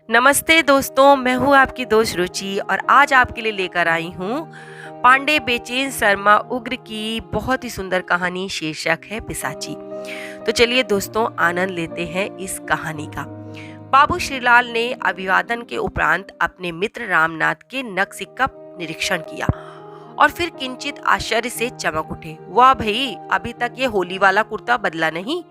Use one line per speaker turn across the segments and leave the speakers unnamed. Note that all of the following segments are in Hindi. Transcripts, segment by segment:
नमस्ते दोस्तों, मैं हूँ आपकी दोस्त रुचि और आज आपके लिए लेकर आई हूँ पांडे बेचैन शर्मा उग्र की बहुत ही सुंदर कहानी शीर्षक है पिशाची। तो चलिए दोस्तों, आनंद लेते हैं इस कहानी का। बाबू श्रीलाल ने अभिवादन के उपरांत अपने मित्र रामनाथ के नक्श का निरीक्षण किया और फिर किंचित आश्चर्य से चमक उठे। वाह भाई, अभी तक ये होली वाला कुर्ता बदला नहीं?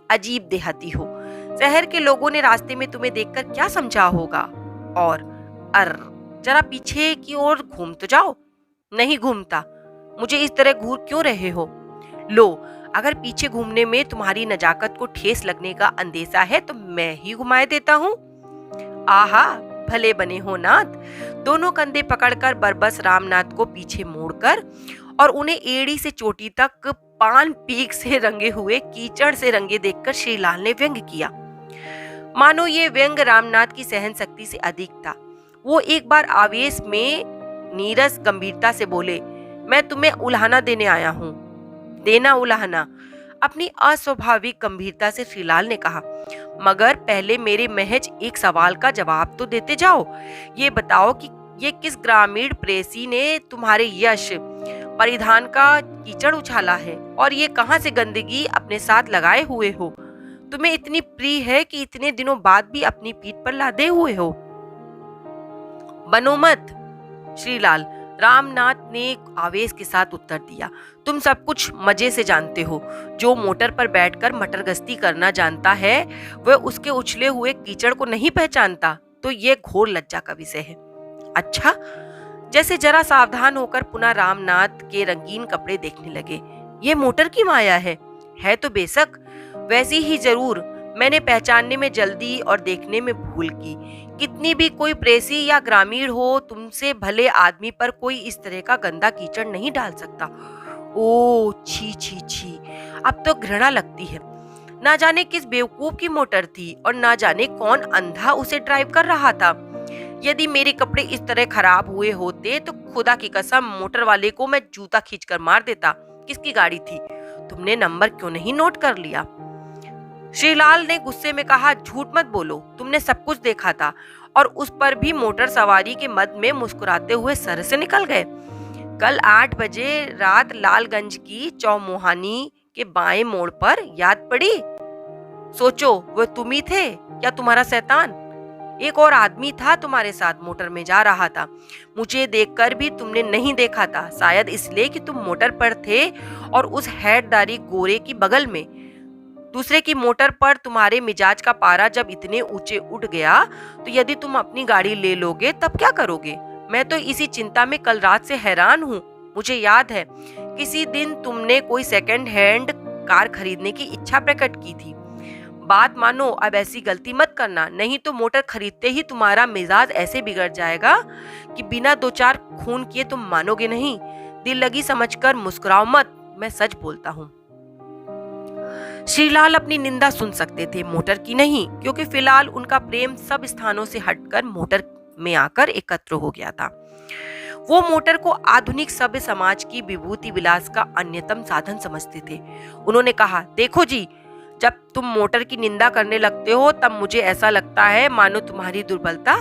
अजीब देहाती हो। शहर के लोगों ने रास्ते में तुम्हें देखकर क्या समझा होगा? और जरा पीछे की ओर घूम तो जाओ। नहीं घूमता। मुझे इस तरह घूर क्यों रहे हो? लो, अगर पीछे घूमने में तुम्हारी नजाकत को ठेस लगने का अंदेशा है तो मैं ही घुमाए देता हूँ। आहा, भले बने हो नाथ। दोनों कंधे पकड़कर बरबस रामनाथ को पीछे मोड़कर और उन्हें एड़ी से चोटी तक पान पीक से रंगे हुए कीचड़ से रंगे देखकर श्रीलाल ने व्यंग किया। मानो ये व्यंग रामनाथ की सहन शक्ति से अधिक था। वो एक बार आवेश में नीरस गंभीरता से बोले, मैं तुम्हें उल्हाना देने आया हूँ। देना उल्हाना? अपनी अस्वाभाविक गंभीरता से श्रीलाल ने कहा, मगर पहले मेरे महज एक सवाल का जवाब तो देते जाओ। ये बताओ कि ये किस ग्रामीण प्रेसी ने तुम्हारे यश परिधान का कीचड़ उछाला है और ये कहां से गंदगी अपने साथ लगाए हुए हो? तुम्हें इतनी प्रिय है कि इतने दिनों बाद भी अपनी पीठ पर लादे हुए हो। बनो मत श्रीलाल, रामनाथ ने आवेश के साथ उत्तर दिया। तुम सब कुछ मजे से जानते हो। जो मोटर पर बैठकर मटर गश्ती करना जानता है वह उसके उछले हुए कीचड़ को नहीं पहचानता, तो ये घोर लज्जा का विषय है। अच्छा? जैसे जरा सावधान होकर पुनः रामनाथ के रंगीन कपड़े देखने लगे। ये मोटर की माया है तो बेशक, वैसी ही जरूर। मैंने पहचानने में जल्दी और देखने में भूल की। कितनी भी कोई प्रेसी या ग्रामीण हो, तुमसे भले आदमी पर कोई इस तरह का गंदा कीचड़ नहीं डाल सकता। ओ छी छी छी, अब तो घृणा लगती है। ना जाने किस बेवकूफ की मोटर थी और ना जाने कौन अंधा उसे ड्राइव कर रहा था। यदि मेरे कपड़े इस तरह खराब हुए होते तो खुदा की कसम मोटर वाले को मैं जूता खींचकर मार देता। किसकी गाड़ी थी? तुमने नंबर क्यों नहीं नोट कर लिया? श्रीलाल ने गुस्से में कहा, झूठ मत बोलो, तुमने सब कुछ देखा था और उस पर भी मोटर सवारी के मद में मुस्कुराते हुए सर से निकल गए। कल 8 बजे रात लालगंज की चौमोहानी के बाएं मोड़ पर, याद पड़ी? सोचो, वह तुम ही थे या तुम्हारा शैतान? एक और आदमी था तुम्हारे साथ, मोटर में जा रहा था। मुझे देखकर भी तुमने नहीं देखा था, शायद इसलिए कि तुम मोटर पर थे और उस हैटदारी गोरे की बगल में। दूसरे की मोटर पर तुम्हारे मिजाज का पारा जब इतने ऊंचे उठ गया तो यदि तुम अपनी गाड़ी ले लोगे तब क्या करोगे? मैं तो इसी चिंता में कल रात से हैरान हूँ। मुझे याद है किसी दिन तुमने कोई सेकंड हैंड कार खरीदने की इच्छा प्रकट की थी। बात मानो, अब ऐसी गलती मत करना, नहीं तो मोटर खरीदते ही तुम्हारा मिजाज ऐसे बिगड़ जाएगा कि बिना 2-4 खून किए तुम मानोगे नहीं। दिल लगी समझकर मुस्कुराओ मत, मैं सच बोलता हूँ। श्रीलाल अपनी निंदा सुन सकते थे, मोटर की नहीं, क्योंकि फिलहाल उनका प्रेम सब स्थानों से हटकर मोटर में आकर एकत्र हो गया था। वो मोटर को आधुनिक सभ्य समाज की विभूति विलास का अन्यतम साधन समझते थे। उन्होंने कहा, देखो जी, जब तुम मोटर की निंदा करने लगते हो तब मुझे ऐसा लगता है मानो तुम्हारी दुर्बलता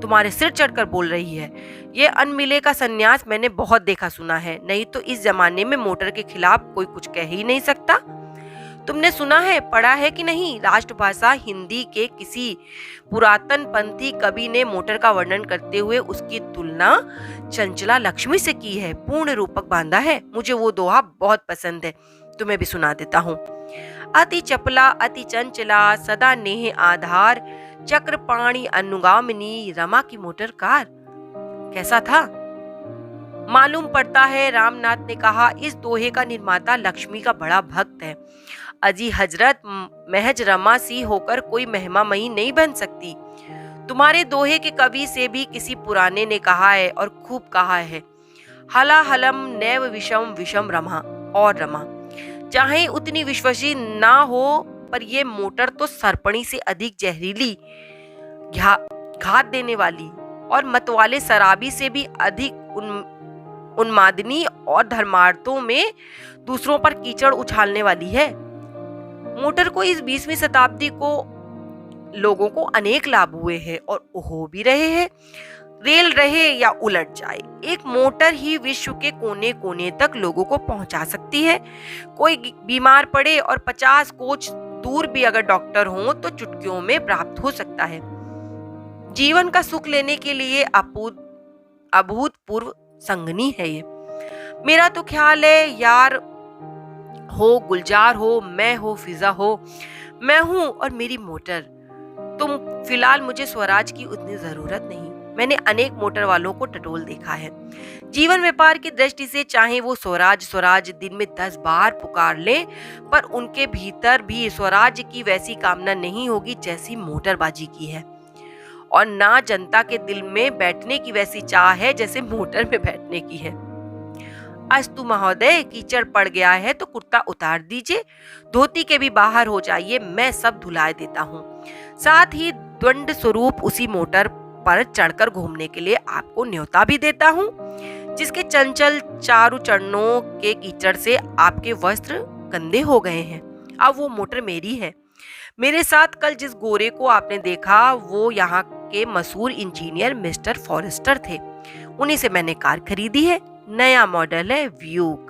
तुम्हारे सिर चढ़कर बोल रही है। ये अनमिले का सन्यास मैंने बहुत देखा सुना है, नहीं तो इस जमाने में मोटर के खिलाफ कोई कुछ कह ही नहीं सकता। तुमने सुना है, पढ़ा है कि नहीं, राष्ट्रभाषा हिंदी के किसी पुरातन पंथी कवि ने मोटर का वर्णन करते हुए उसकी तुलना चंचला लक्ष्मी से की है। पूर्ण रूपक बांधा है। मुझे वो दोहा बहुत पसंद है, तुम्हें भी सुना देता हूँ। अति चपला अति चंचला सदा नेह आधार, चक्रपाणी अनुगामिनी रमा की मोटर कार। कैसा था? मालूम पड़ता है, रामनाथ ने कहा, इस दोहे का निर्माता लक्ष्मी का बड़ा भक्त है। अजी हजरत, महज रमा सी होकर कोई महिमामयी नहीं बन सकती। तुम्हारे दोहे के कवि से भी किसी पुराने ने कहा है और खूब कहा है, हला हलम नैव विषम विषम रमा। और रमा चाहे उतनी विश्वासी ना हो, पर ये मोटर तो सरपणी से अधिक जहरीली, घात देने वाली और मतवाले शराबी से भी अधिक उन्मादनी और धर्मार्थों में दूसरों पर कीचड़ उछालने वाली है। मोटर को इस 20वीं शताब्दी को लोगों को अनेक लाभ हुए हैं और हो भी रहे हैं। रेल रहे या उलट जाए, एक मोटर ही विश्व के कोने कोने तक लोगों को पहुंचा सकती है। कोई बीमार पड़े और 50 कोच दूर भी अगर डॉक्टर हो तो चुटकियों में प्राप्त हो सकता है। जीवन का सुख लेने के लिए अभूतपूर्व संगनी है ये। मेरा तो ख्याल है यार, हो गुलजार हो, मैं हो फिजा हो, मैं हूं और मेरी मोटर। तुम फिलहाल मुझे स्वराज की उतनी जरूरत नहीं। मैंने अनेक मोटर वालों को टटोल देखा है। जीवन व्यापार की दृष्टि से चाहे वो स्वराज स्वराज दिन में 10 बार पुकार ले, पर उनके भीतर भी स्वराज की वैसी कामना नहीं होगी जैसी मोटरबाजी की है। और ना जनता के दिल में बैठने की वैसी चाह है जैसे मोटर में बैठने की है। अस्तु महोदय, कीचड़ पड़ गया है तो कुर्ता उतार दीजिए, धोती के भी बाहर हो जाइए, मैं सब धुला देता हूँ। साथ ही दंड स्वरूप उसी मोटर पर चढ़कर घूमने के लिए आपको न्योता भी देता हूँ, जिसके चंचल चारों चरणों के कीचड़ से आपके वस्त्र गंदे हो गए हैं। अब वो मोटर मेरी है। मेरे साथ कल जिस गोरे को आपने देखा वो यहाँ के मशहूर इंजीनियर मिस्टर फॉरेस्टर थे। उन्हीं से मैंने कार खरीदी है। नया मॉडल है व्यूक।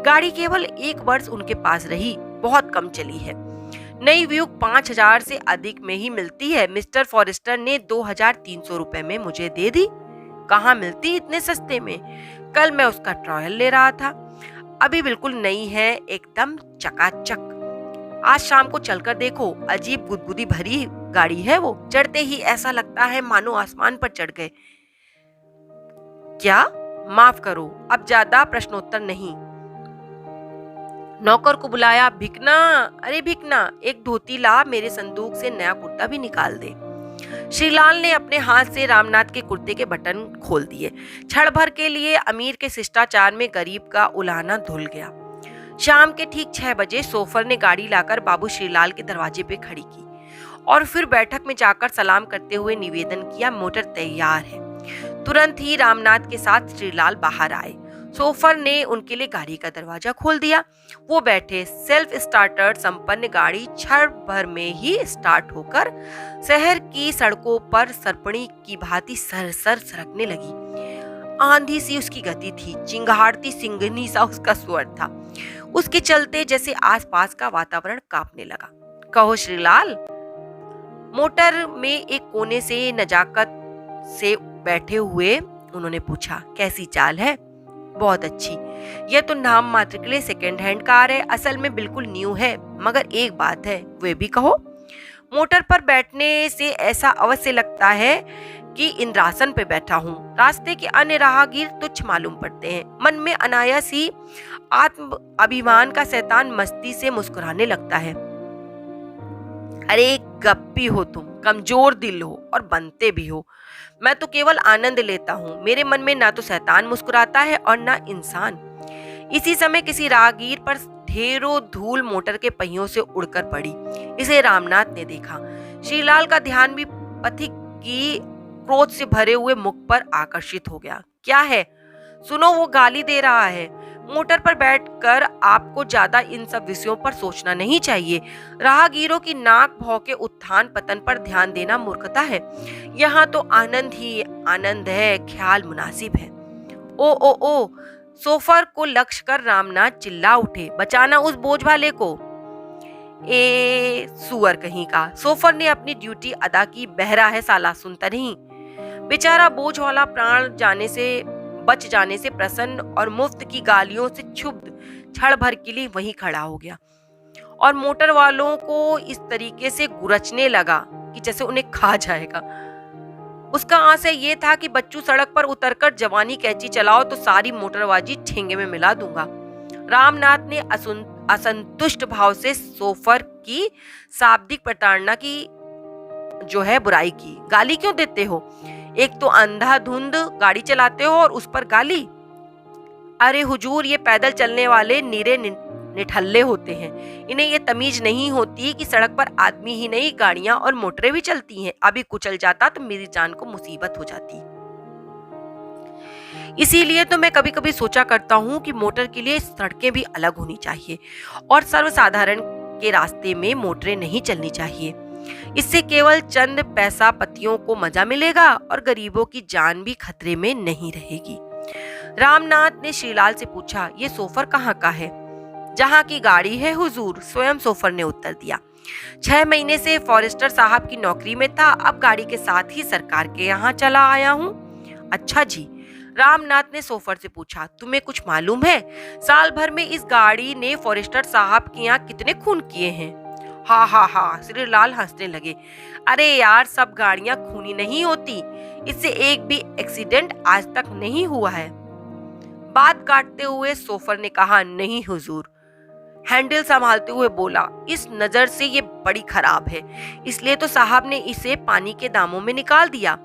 गाड़ी केवल 1 वर्ष उनके पास रही, बहुत कम चली है। नई व्यूक 5000 से अधिक में ही मिलती है। मिस्टर फॉरेस्टर ने 2300 रुपए में मुझे दे दी। कहाँ मिलती इतने सस्ते में। कल मैं उसका ट्रायल ले रहा था। अभी बिल्कुल नई है, एकदम चकाचक। आज शाम को चलकर देखो, अजीब गुदगुदी भरी गाड़ी है वो। चढ़ते ही ऐसा लगता है मानो आसमान पर चढ़ गए। क्या? माफ करो, अब ज्यादा प्रश्नोत्तर नहीं। नौकर को बुलाया। भिकना, अरे भिकना, एक धोती ला, मेरे संदूक से नया कुर्ता भी निकाल दे। श्रीलाल ने अपने हाथ से रामनाथ के कुर्ते के बटन खोल दिए। क्षण भर के लिए अमीर के शिष्टाचार में गरीब का उलाहना धुल गया। शाम के ठीक 6 बजे सोफर ने गाड़ी लाकर बाबू श्रीलाल के दरवाजे पे खड़ी की और फिर बैठक में जाकर सलाम करते हुए निवेदन किया, मोटर तैयार है। तुरंत ही रामनाथ के साथ श्रीलाल बाहर आए। सोफर ने उनके लिए गाड़ी का दरवाजा खोल दिया। वो बैठे। सेल्फ स्टार्टर संपन्न गाड़ी क्षण भर में ही स्टार्ट होकर शहर की सड़कों पर सरपणी की भांति सरसर सरकने लगी। आंधी सी उसकी गति थी, चिंगारती सिंघनी सा उसका स्वर था। उसके चलते जैसे आसपास का वातावरण कांपने लगा। कहो श्रीलाल। मोटर में एक कोने से नजाकत से बैठे हुए उन्होंने पूछा, कैसी चाल है? बहुत अच्छी। यह तो नाम मात्र के लिए सेकेंड हैंड कार है, असल में बिल्कुल न्यू है। मगर एक बात है, वे भी कहो। मोटर पर बैठने से ऐसा अवश्य लगता है कि इंद्रासन पे बैठा हूँ। रास्ते के अन्य राहगीर तुच्छ मालूम पड़ते हैं। मन में अनायास ही आत्म अभिमान का शैतान मस्ती से मुस्कुराने लगता है। अरे गप्पी हो तुम, कमजोर दिल हो और बनते भी हो। मैं तो केवल आनंद लेता हूँ। मेरे मन में ना तो शैतान मुस्कुराता है और ना इंसान। इसी समय किसी राहगीर पर ढेरों धूल मोटर के पहियों से उड़कर पड़ी। इसे रामनाथ ने देखा। श्रीलाल का ध्यान भी पथिक की क्रोध से भरे हुए मुख पर आकर्षित हो गया। क्या है? सुनो, वो गाली दे रहा है। मोटर पर बैठकर आपको ज्यादा इन सब विषयों पर सोचना नहीं चाहिए। राहगीरों की नाक भौं के उत्थान पतन पर ध्यान देना मूर्खता है। यहाँ तो आनंद ही आनंद है, ख्याल मुनासिब है। ओ ओ ओ, सोफर को लक्ष्य कर रामनाथ चिल्ला उठे, बचाना उस बोझ वाले को। ए सुअर कहीं का। सोफर ने अपनी ड्यूटी अदा की। बहरा है साला, सुनता नहीं। बेचारा बोझ वाला प्राण बच जाने से प्रसन्न और मुफ्त की गालियों से क्षुब्ध क्षण भर के लिए वहीं खड़ा हो गया और मोटर वालों को इस तरीके से गुरचने लगा कि जैसे उन्हें खा जाएगा। उसका आशय ये था कि बच्चू सड़क पर उतरकर जवानी कैंची चलाओ तो सारी मोटरबाजी ठेंगे में मिला दूंगा। रामनाथ ने असंतुष्ट भाव से सोफर की शाब्दिक प्रताड़ना की बुराई की। गाली क्यों देते हो? एक तो अंधाधुंध गाड़ी चलाते हो और उस पर गाली। अरे हुजूर, ये पैदल चलने वाले नीरे निठल्ले होते हैं। इन्हें ये तमीज नहीं होती कि सड़क पर आदमी ही नहीं, गाड़ियां और मोटरें भी चलती हैं। अभी कुचल जाता तो मेरी जान को मुसीबत हो जाती। इसीलिए तो मैं कभी कभी सोचा करता हूँ कि मोटर के लिए सड़कें भी अलग होनी चाहिए और सर्वसाधारण के रास्ते में मोटरें नहीं चलनी चाहिए। इससे केवल चंद पैसा पतियों को मजा मिलेगा और गरीबों की जान भी खतरे में नहीं रहेगी। रामनाथ ने श्रीलाल से पूछा, ये सोफर कहाँ का है? जहाँ की गाड़ी है हुजूर, स्वयं सोफर ने उत्तर दिया। 6 महीने से फॉरेस्टर साहब की नौकरी में था, अब गाड़ी के साथ ही सरकार के यहाँ चला आया हूँ। अच्छा जी। रामनाथ ने सोफर से पूछा, तुम्हें कुछ मालूम है साल भर में इस गाड़ी ने फॉरेस्टर साहब के यहाँ कितने खून किए हैं? हाँ हाँ हाँ, श्रीलाल हंसने लगे। अरे यार, सब गाड़ियां खूनी नहीं होती, इससे एक भी एक्सीडेंट आज तक नहीं हुआ है। बात काटते हुए सोफर ने कहा, नहीं हुजूर। हैंडल संभालते हुए बोला, इस नजर से ये बड़ी खराब है, इसलिए तो साहब ने इसे पानी के दामों में निकाल दिया।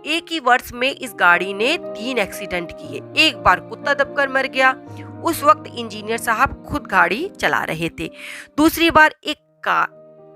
एक ही वर्ष में इस गाड़ी ने 3 एक्सीडेंट किए। एक बार कुत्ता दबकर मर गया, उस वक्त इंजीनियर साहब खुद गाड़ी चला रहे थे। दूसरी बार एक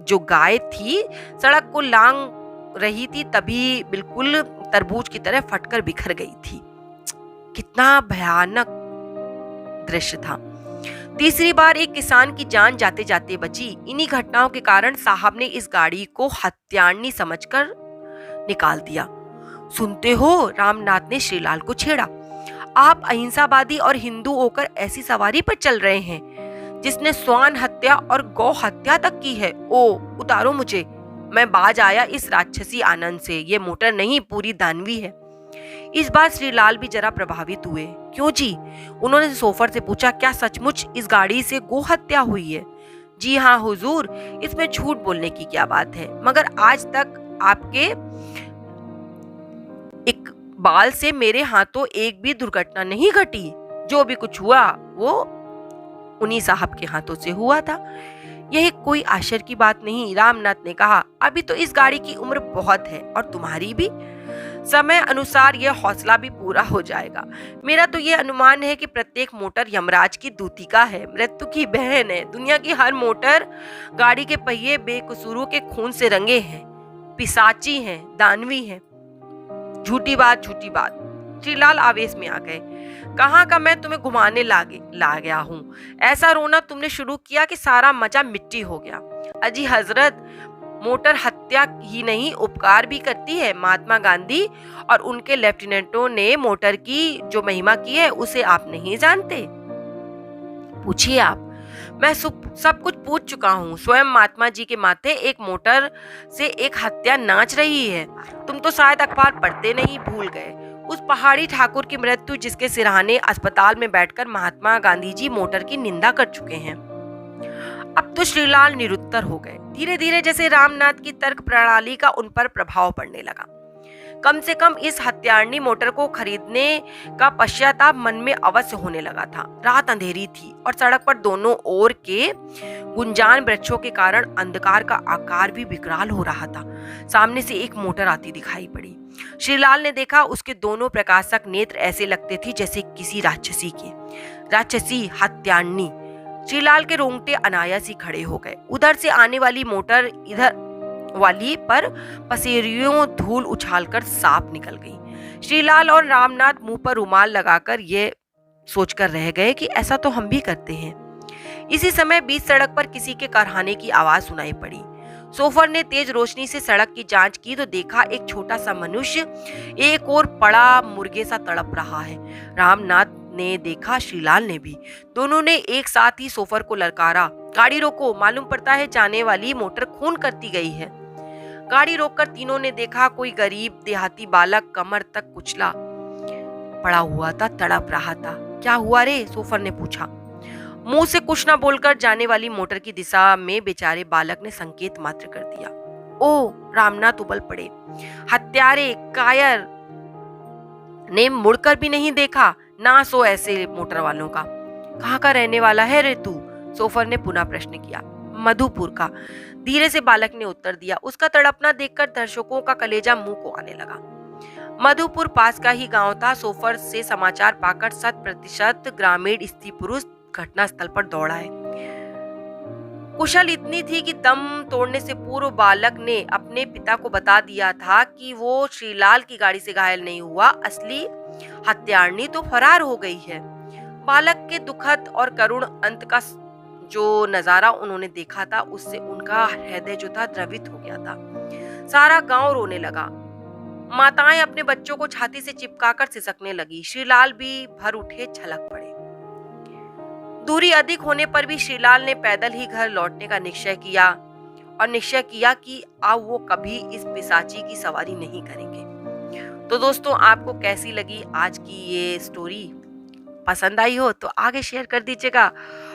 जो गाय थी सड़क को लांग रही थी, तभी बिल्कुल तरबूज की तरह फटकर बिखर गई थी। कितना भयानक दृश्य था। तीसरी बार एक किसान की जान जाते जाते बची। इन्हीं घटनाओं के कारण साहब ने इस गाड़ी को हत्यारनी समझकर निकाल दिया। सुनते हो? रामनाथ ने श्रीलाल को छेड़ा। आप अहिंसावादी और हिंदू होकर ऐसी सवारी पर चल रहे हैं जिसने स्वान हत्या और गौ हत्या तक की है। ओ उतारो मुझे, मैं बाज आया इस राक्षसी आनंद से। ये मोटर नहीं, पूरी दानवी है। इस बार श्रीलाल भी जरा प्रभावित हुए। क्यों जी? उन्होंने सोफर से पूछा, क्या सचमुच इस गाड़ी से गौ हत्या हुई है? जी हाँ हुजूर, इसमें झूठ बोलने की क्या बात है, मगर आज तक आपके एक बाल से मेरे हाथों एक भी दुर्घटना नहीं घटी। जो भी कुछ हुआ वो उन्हीं साहब के हाथों से हुआ था। यह कोई आश्चर्य की बात नहीं, रामनाथ ने कहा। अभी तो इस गाड़ी की उम्र बहुत है और तुम्हारी भी। समय अनुसार यह हौसला भी पूरा हो जाएगा। मेरा तो यह अनुमान है कि प्रत्येक मोटर यमराज की दूतिका है, मृत्यु की बहन है। दुनिया की हर मोटर गाड़ी के पहिए बेकसूरों के खून से रंगे हैं, पिशाची हैं, दानवी हैं। झूठी बात, झूठी बात। श्रीलाल आवेश में आ गए। कहाँ का मैं तुम्हें घुमाने ला गया हूँ? ऐसा रोना तुमने शुरू किया कि सारा मजा मिट्टी हो गया। अजी हजरत, मोटर हत्या ही नहीं उपकार भी करती है। महात्मा गांधी और उनके लेफ्टिनेंटों ने मोटर की जो महिमा की है उसे आप नहीं जानते? पूछिए आप। मैं सब कुछ पूछ चुका हूँ। स्वयं महात्मा जी के माथे एक मोटर से एक हत्या नाच रही है। तुम तो शायद अखबार पढ़ते नहीं, भूल गए। उस पहाड़ी ठाकुर की मृत्यु जिसके सिरहाने अस्पताल में बैठकर महात्मा गांधी जी मोटर की निंदा कर चुके हैं। अब तो श्रीलाल निरुत्तर हो गए। धीरे धीरे जैसे रामनाथ की तर्क प्रणाली का उन पर प्रभाव पड़ने लगा। कम से कम इस हत्यारनी मोटर को खरीदने का पश्चाताप मन में अवश्य होने लगा था। रात अंधेरी थी और सड़क पर दोनों ओर के गुंजान वृक्षों के कारण अंधकार का आकार भी विकराल हो रहा था। सामने से एक मोटर आती दिखाई पड़ी। श्रीलाल ने देखा, उसके दोनों प्रकाशक नेत्र ऐसे लगते थे जैसे किसी राक्षसी के। राक्षसी हत्यारनी। श्रीलाल के रोंगटे अनायास ही खड़े हो गए। उधर से आने वाली मोटर इधर वाली पर पसेरियों धूल उछालकर साफ निकल गई। श्रीलाल और रामनाथ मुंह पर रुमाल लगाकर ये सोचकर रह गए कि ऐसा तो हम भी करते हैं। इसी समय बीच सड़क पर किसी के कारखाने की आवाज सुनाई पड़ी। सोफर ने तेज रोशनी से सड़क की जांच की तो देखा एक छोटा सा मनुष्य एक और पड़ा मुर्गे सा तड़प रहा है। रामनाथ ने देखा, श्रीलाल ने भी। दोनों ने एक साथ ही सोफर को ललकारा, गाड़ी रोको, मालूम पड़ता है जाने वाली मोटर खून करती गई है। गाड़ी रोककर तीनों ने देखा, कोई गरीब देहाती बालक कमर तक कुचला पड़ा हुआ था, तड़प रहा था। क्या हुआ रे? सोफर ने पूछा। मुंह से कुछ न बोलकर जाने वाली मोटर की दिशा में बेचारे बालक ने संकेत मात्र कर दिया। ओ! रामनाथ उबल पड़े। हत्यारे, कायर ने मुड़कर भी नहीं देखा। ना सो ऐसे मोटर वालों का। कहाँ का रहने वाला है रे तू? सोफर ने पुनः प्रश्न किया। मधुपुर का, धीरे से बालक ने उत्तर दिया। उसका तड़पना देखकर दर्शकों का कलेजा मुंह को आने लगा। मधुपुर पास का ही गांव था। सोफर से समाचार पाकर 100% ग्रामीण स्त्री पुरुष घटना स्थल पर दौड़ा है। कुशल इतनी थी कि दम तोड़ने से पूर्व बालक ने अपने पिता को बता दिया था कि वो श्रीलाल की गाड़ी से घायल नहीं हुआ, असली हत्यारनी तो फरार हो गई है। बालक के दुखद और करुण अंत का जो नजारा उन्होंने देखा था उससे उनका हृदय जो था द्रवित हो गया था। सारा गांव रोने लगा। माताएं अपने बच्चों को छाती से चिपकाकर सिसकने लगी। श्रीलाल भी भर उठे, छलक पड़े। दूरी अधिक होने पर भी श्रीलाल ने पैदल ही घर लौटने का निश्चय किया और निश्चय किया कि अब वो कभी इस पिशाची की सवारी नहीं करेंगे। तो दोस्तों, आपको कैसी लगी आज की ये स्टोरी? पसंद आई हो तो आगे शेयर कर दीजिएगा,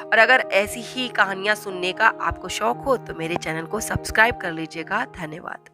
और अगर ऐसी ही कहानियां सुनने का आपको शौक हो तो मेरे चैनल को सब्सक्राइब कर लीजिएगा। धन्यवाद।